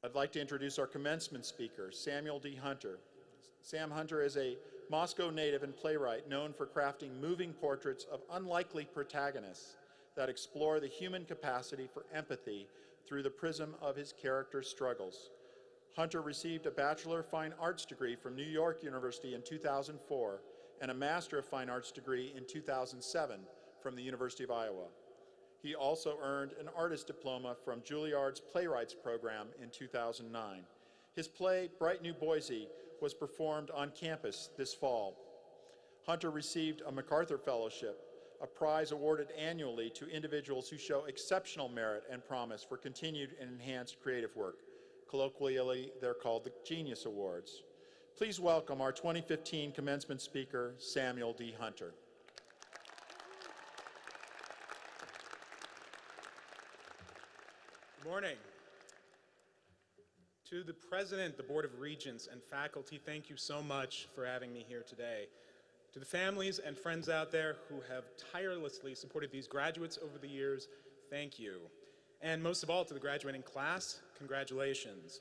I'd like to introduce our commencement speaker, Samuel D. Hunter. Sam Hunter is a Moscow native and playwright known for crafting moving portraits of unlikely protagonists that explore the human capacity for empathy through the prism of his character's struggles. Hunter received a Bachelor of Fine Arts degree from New York University in 2004 and a Master of Fine Arts degree in 2007 from the University of Iowa. He also earned an artist diploma from Juilliard's Playwrights Program in 2009. His play, Bright New Boise, was performed on campus this fall. Hunter received a MacArthur Fellowship, a prize awarded annually to individuals who show exceptional merit and promise for continued and enhanced creative work. Colloquially, they're called the Genius Awards. Please welcome our 2015 commencement speaker, Samuel D. Hunter. Good morning. To the President, the Board of Regents, and faculty, thank you so much for having me here today. To the families and friends out there who have tirelessly supported these graduates over the years, thank you. And most of all, to the graduating class, congratulations.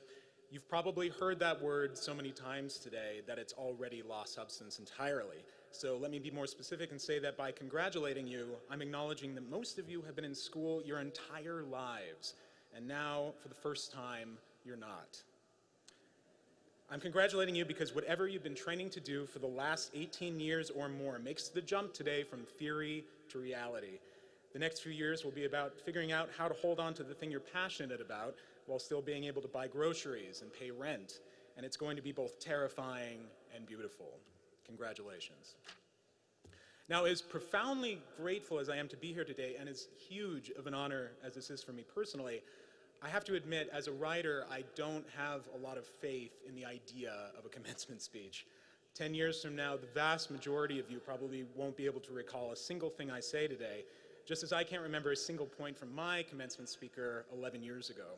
You've probably heard that word so many times today that it's already lost substance entirely. So let me be more specific and say that by congratulating you, I'm acknowledging that most of you have been in school your entire lives. And now, for the first time, you're not. I'm congratulating you because whatever you've been training to do for the last 18 years or more makes the jump today from theory to reality. The next few years will be about figuring out how to hold on to the thing you're passionate about while still being able to buy groceries and pay rent. And it's going to be both terrifying and beautiful. Congratulations. Now, as profoundly grateful as I am to be here today, and as huge of an honor as this is for me personally, I have to admit, as a writer, I don't have a lot of faith in the idea of a commencement speech. 10 years from now, the vast majority of you probably won't be able to recall a single thing I say today, just as I can't remember a single point from my commencement speaker 11 years ago.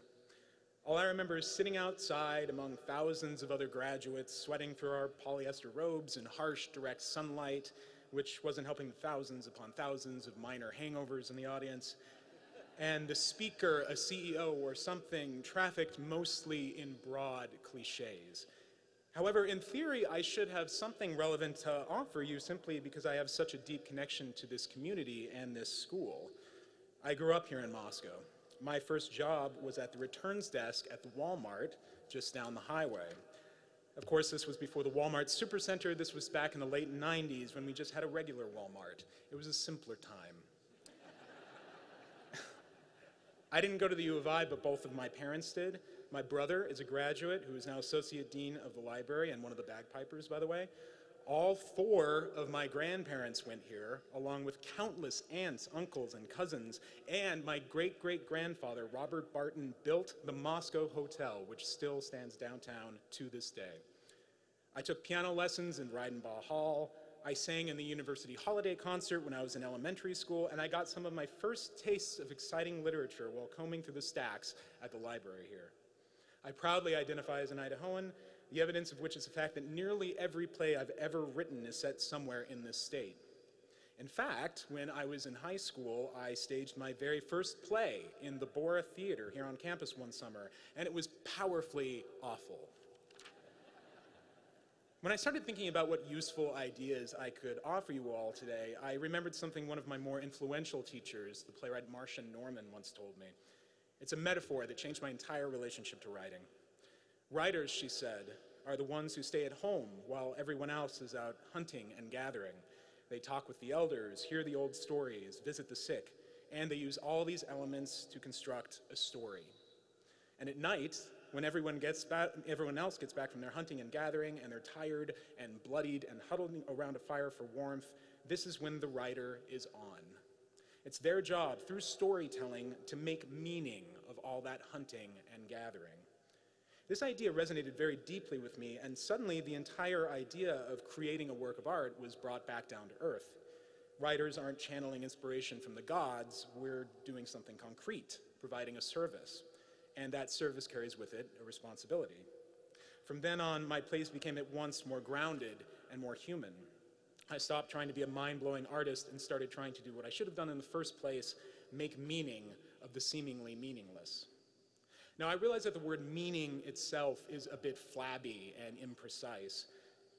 All I remember is sitting outside among thousands of other graduates, sweating through our polyester robes in harsh, direct sunlight, which wasn't helping thousands upon thousands of minor hangovers in the audience, and the speaker, a CEO or something, trafficked mostly in broad cliches. However, in theory, I should have something relevant to offer you simply because I have such a deep connection to this community and this school. I grew up here in Moscow. My first job was at the returns desk at the Walmart just down the highway. Of course, this was before the Walmart Supercenter. This was back in the late 90s when we just had a regular Walmart. It was a simpler time. I didn't go to the U of I, but both of my parents did. My brother is a graduate who is now Associate Dean of the Library and one of the bagpipers, by the way. All four of my grandparents went here, along with countless aunts, uncles, and cousins, and my great-great-grandfather, Robert Barton, built the Moscow Hotel, which still stands downtown to this day. I took piano lessons in Reidenbaugh Hall. I sang in the University Holiday Concert when I was in elementary school, and I got some of my first tastes of exciting literature while combing through the stacks at the library here. I proudly identify as an Idahoan, the evidence of which is the fact that nearly every play I've ever written is set somewhere in this state. In fact, when I was in high school, I staged my very first play in the Bora Theater here on campus one summer, and it was powerfully awful. When I started thinking about what useful ideas I could offer you all today, I remembered something one of my more influential teachers, the playwright Marcia Norman, once told me. It's a metaphor that changed my entire relationship to writing. Writers, she said, are the ones who stay at home while everyone else is out hunting and gathering. They talk with the elders, hear the old stories, visit the sick, and they use all these elements to construct a story. And at night, when everyone else gets back from their hunting and gathering, and they're tired and bloodied and huddled around a fire for warmth, this is when the writer is on. It's their job, through storytelling, to make meaning of all that hunting and gathering. This idea resonated very deeply with me, and suddenly the entire idea of creating a work of art was brought back down to earth. Writers aren't channeling inspiration from the gods, we're doing something concrete, providing a service. And that service carries with it a responsibility. From then on, my plays became at once more grounded and more human. I stopped trying to be a mind-blowing artist and started trying to do what I should have done in the first place, make meaning of the seemingly meaningless. Now, I realize that the word meaning itself is a bit flabby and imprecise,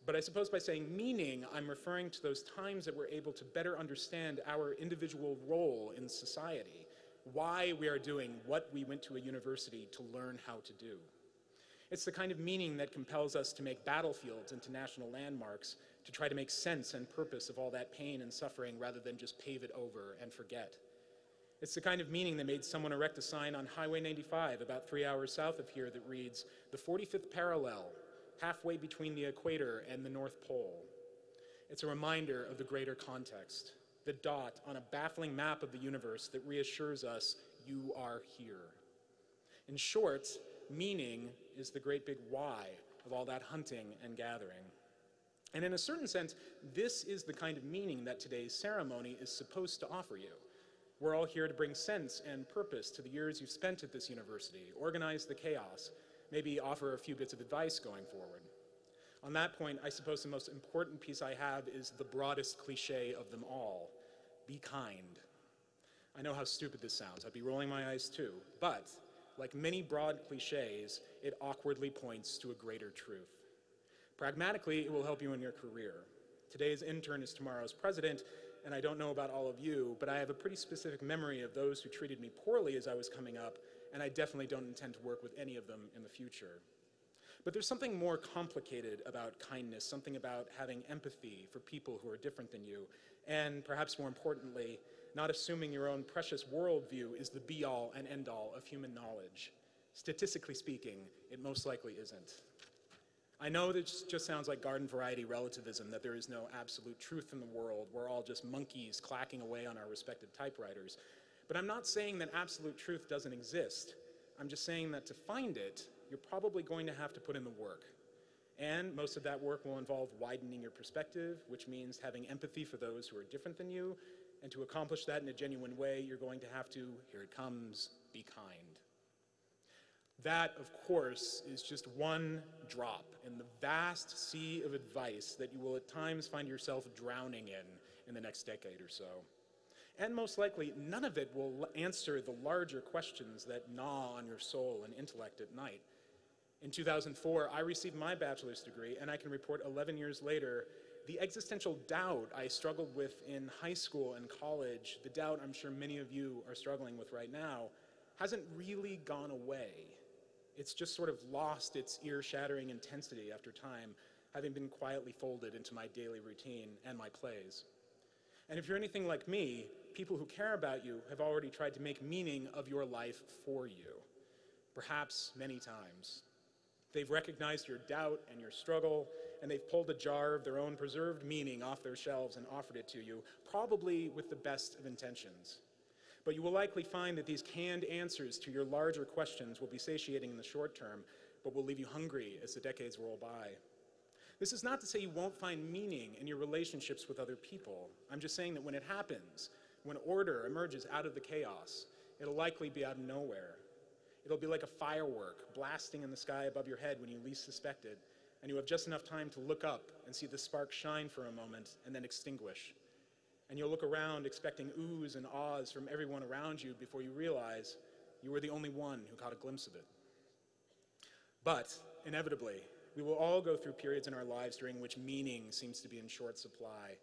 but I suppose by saying meaning, I'm referring to those times that we're able to better understand our individual role in society, why we are doing what we went to a university to learn how to do. It's the kind of meaning that compels us to make battlefields into national landmarks, to try to make sense and purpose of all that pain and suffering rather than just pave it over and forget. It's the kind of meaning that made someone erect a sign on Highway 95 about 3 hours south of here that reads, "The 45th parallel, halfway between the equator and the North Pole." It's a reminder of the greater context, the dot on a baffling map of the universe that reassures us, you are here. In short, meaning is the great big why of all that hunting and gathering. And in a certain sense, this is the kind of meaning that today's ceremony is supposed to offer you. We're all here to bring sense and purpose to the years you've spent at this university, organize the chaos, maybe offer a few bits of advice going forward. On that point, I suppose the most important piece I have is the broadest cliche of them all: be kind. I know how stupid this sounds. I'd be rolling my eyes too, but like many broad cliches, it awkwardly points to a greater truth. Pragmatically, it will help you in your career. Today's intern is tomorrow's president, and I don't know about all of you, but I have a pretty specific memory of those who treated me poorly as I was coming up, and I definitely don't intend to work with any of them in the future. But there's something more complicated about kindness, something about having empathy for people who are different than you, and perhaps more importantly, not assuming your own precious worldview is the be-all and end-all of human knowledge. Statistically speaking, it most likely isn't. I know this just sounds like garden variety relativism, that there is no absolute truth in the world. We're all just monkeys clacking away on our respective typewriters. But I'm not saying that absolute truth doesn't exist. I'm just saying that to find it, you're probably going to have to put in the work. And most of that work will involve widening your perspective, which means having empathy for those who are different than you. And to accomplish that in a genuine way, you're going to have to, here it comes, be kind. That, of course, is just one drop in the vast sea of advice that you will at times find yourself drowning in the next decade or so. And most likely, none of it will answer the larger questions that gnaw on your soul and intellect at night. In 2004, I received my bachelor's degree, and I can report 11 years later, the existential doubt I struggled with in high school and college, the doubt I'm sure many of you are struggling with right now, hasn't really gone away. It's just sort of lost its ear-shattering intensity after time, having been quietly folded into my daily routine and my plays. And if you're anything like me, people who care about you have already tried to make meaning of your life for you, perhaps many times. They've recognized your doubt and your struggle, and they've pulled a jar of their own preserved meaning off their shelves and offered it to you, probably with the best of intentions. But you will likely find that these canned answers to your larger questions will be satiating in the short term, but will leave you hungry as the decades roll by. This is not to say you won't find meaning in your relationships with other people. I'm just saying that when it happens, when order emerges out of the chaos, it'll likely be out of nowhere. It'll be like a firework blasting in the sky above your head when you least suspect it, and you have just enough time to look up and see the spark shine for a moment and then extinguish. And you'll look around expecting oohs and ahs from everyone around you before you realize you were the only one who caught a glimpse of it. But, inevitably, we will all go through periods in our lives during which meaning seems to be in short supply.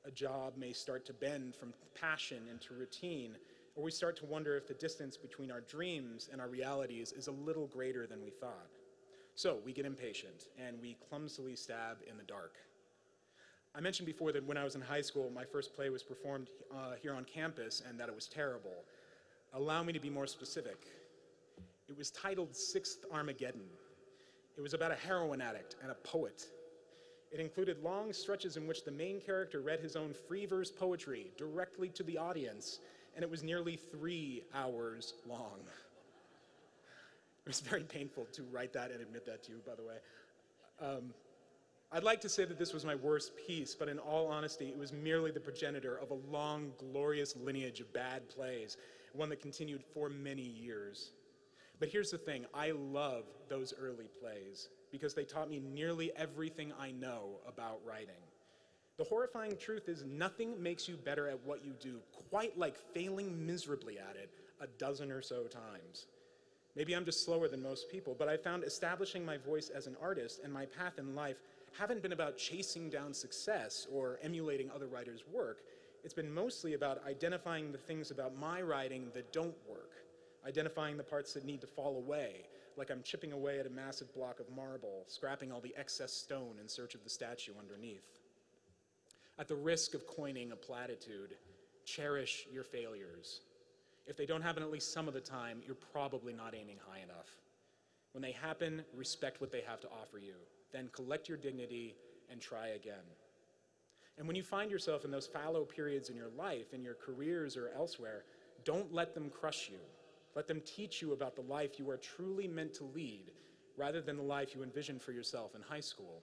A job may start to bend from passion into routine, or we start to wonder if the distance between our dreams and our realities is a little greater than we thought. So we get impatient, and we clumsily stab in the dark. I mentioned before that when I was in high school, my first play was performed here on campus, and that it was terrible. Allow me to be more specific. It was titled Sixth Armageddon. It was about a heroin addict and a poet. It included long stretches in which the main character read his own free verse poetry directly to the audience, and it was nearly 3 hours long. It was very painful to write that and admit that to you, by the way. I'd like to say that this was my worst piece, but in all honesty, it was merely the progenitor of a long, glorious lineage of bad plays, one that continued for many years. But here's the thing, I love those early plays because they taught me nearly everything I know about writing. The horrifying truth is nothing makes you better at what you do quite like failing miserably at it a dozen or so times. Maybe I'm just slower than most people, but I found establishing my voice as an artist and my path in life haven't been about chasing down success or emulating other writers' work. It's been mostly about identifying the things about my writing that don't work, identifying the parts that need to fall away, like I'm chipping away at a massive block of marble, scrapping all the excess stone in search of the statue underneath. At the risk of coining a platitude, cherish your failures. If they don't happen at least some of the time, you're probably not aiming high enough. When they happen, respect what they have to offer you. Then collect your dignity and try again. And when you find yourself in those fallow periods in your life, in your careers or elsewhere, don't let them crush you. Let them teach you about the life you are truly meant to lead, rather than the life you envisioned for yourself in high school.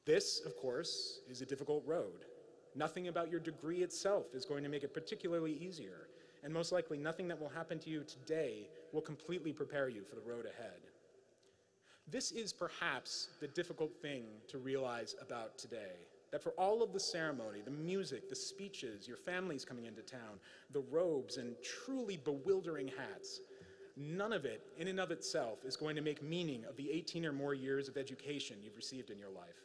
This, of course, is a difficult road. Nothing about your degree itself is going to make it particularly easier, and most likely nothing that will happen to you today will completely prepare you for the road ahead. This is perhaps the difficult thing to realize about today, that for all of the ceremony, the music, the speeches, your families coming into town, the robes and truly bewildering hats, none of it in and of itself is going to make meaning of the 18 or more years of education you've received in your life.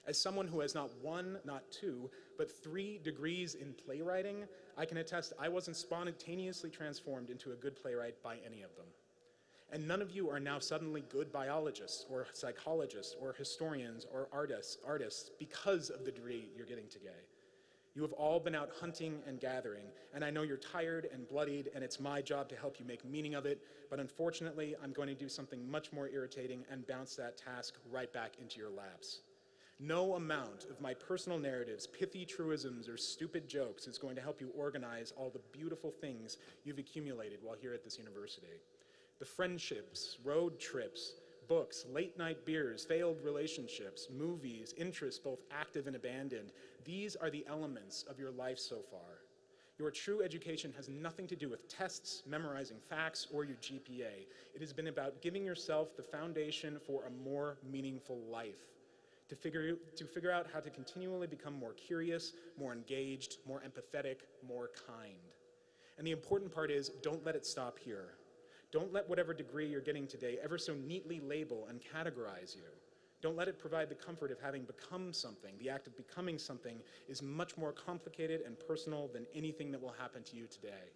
As someone who has not one, not two, but 3 degrees in playwriting, I can attest I wasn't spontaneously transformed into a good playwright by any of them. And none of you are now suddenly good biologists or psychologists or historians or artists because of the degree you're getting today. You have all been out hunting and gathering, and I know you're tired and bloodied, and it's my job to help you make meaning of it, but unfortunately, I'm going to do something much more irritating and bounce that task right back into your laps. No amount of my personal narratives, pithy truisms, or stupid jokes is going to help you organize all the beautiful things you've accumulated while here at this university. The friendships, road trips, books, late-night beers, failed relationships, movies, interests both active and abandoned, these are the elements of your life so far. Your true education has nothing to do with tests, memorizing facts, or your GPA. It has been about giving yourself the foundation for a more meaningful life. To figure out how to continually become more curious, more engaged, more empathetic, more kind. And the important part is, don't let it stop here. Don't let whatever degree you're getting today ever so neatly label and categorize you. Don't let it provide the comfort of having become something. The act of becoming something is much more complicated and personal than anything that will happen to you today.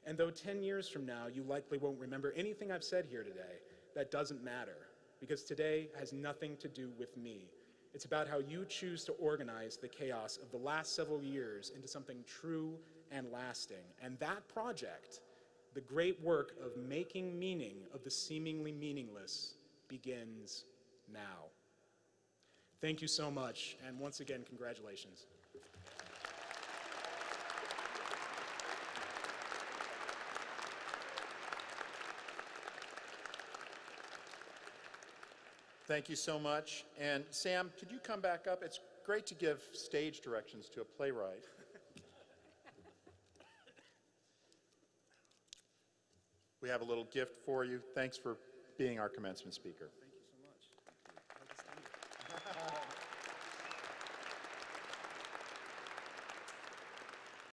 And though 10 years from now you likely won't remember anything I've said here today, that doesn't matter, because today has nothing to do with me. It's about how you choose to organize the chaos of the last several years into something true and lasting. And that project, the great work of making meaning of the seemingly meaningless, begins now. Thank you so much, and once again, congratulations. Thank you so much. And Sam, could you come back up? It's great to give stage directions to a playwright. We have a little gift for you. Thanks for being our commencement speaker.